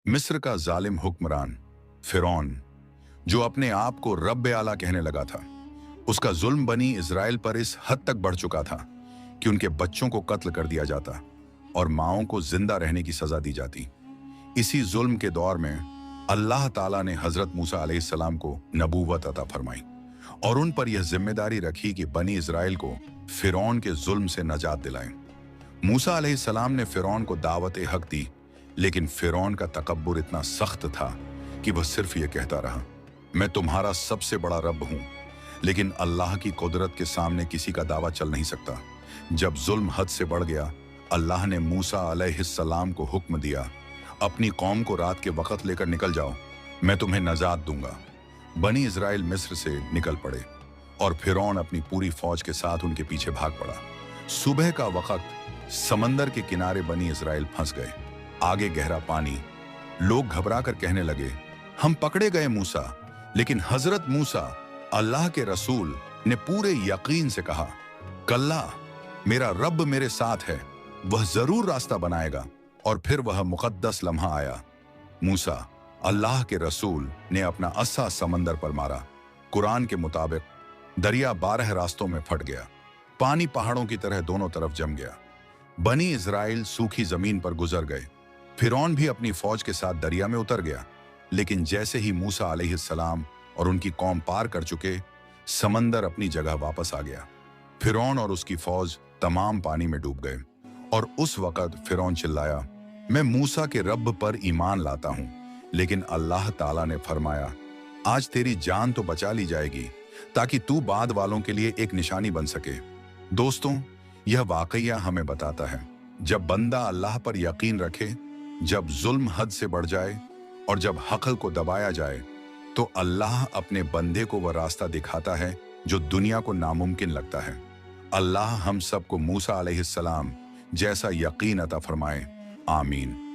मिस्र का जालिम हुक्मरान फिरौन, जो अपने आप को रब आला कहने लगा था, उसका जुल्म बनी इजराइल पर इस हद तक बढ़ चुका था कि उनके बच्चों को कत्ल कर दिया जाता और माओं को जिंदा रहने की सजा दी जाती। इसी जुल्म के दौर में अल्लाह ताला ने हजरत मूसा अलैहिस्सलाम को नबूवत अता फरमाई और उन पर यह जिम्मेदारी रखी कि बनी इजराइल को फिरौन के जुल्म से नजात दिलाएं। मूसा अलैहिस्सलाम ने फिरौन को दावत हक दी, लेकिन फिरौन का तकब्बुर इतना सख्त था कि वह सिर्फ ये कहता रहा, मैं तुम्हारा सबसे बड़ा रब हूं। लेकिन अल्लाह की कुदरत के सामने किसी का दावा चल नहीं सकता। जब जुल्म हद से बढ़ गया, अल्लाह ने मूसा अलैहिस्सलाम को हुक्म दिया, अपनी कौम को रात के वक्त लेकर निकल जाओ, मैं तुम्हें नजात दूंगा। बनी इजराइल मिस्र से निकल पड़े और फिरौन अपनी पूरी फौज के साथ उनके पीछे भाग पड़ा। सुबह का वक्त समंदर के किनारे बनी इजराइल फंस गए। आगे गहरा पानी। लोग घबरा कर कहने लगे, हम पकड़े गए मूसा। लेकिन हजरत मूसा अल्लाह के रसूल ने पूरे यकीन से कहा, कल्ला, मेरा रब मेरे साथ है, वह जरूर रास्ता बनाएगा। और फिर वह मुकद्दस लम्हा आया। मूसा अल्लाह के रसूल ने अपना अस्सा समंदर पर मारा। कुरान के मुताबिक दरिया 12 रास्तों में फट गया। पानी पहाड़ों की तरह दोनों तरफ जम गया। बनी इजराइल सूखी जमीन पर गुजर गए। फिरौन भी अपनी फौज के साथ दरिया में उतर गया। लेकिन जैसे ही मूसा अलैहिस्सलाम और उनकी कौम पार कर चुके, समंदर अपनी जगह वापस आ गया। फिरौन और उसकी फौज तमाम पानी में डूब गए। और उस वक्त फिरौन चिल्लाया, मैं मूसा के रब पर ईमान लाता हूं। लेकिन अल्लाह ताला ने फरमाया, आज तेरी जान तो बचा ली जाएगी ताकि तू बाद वालों के लिए एक निशानी बन सके। दोस्तों, यह वाकया हमें बताता है, जब बंदा अल्लाह पर यकीन रखे, जब जुल्म हद से बढ़ जाए और जब हक़ को दबाया जाए, तो अल्लाह अपने बंदे को वह रास्ता दिखाता है जो दुनिया को नामुमकिन लगता है। अल्लाह हम सबको मूसा अलैहिस्सलाम जैसा यकीन अता फरमाए। आमीन।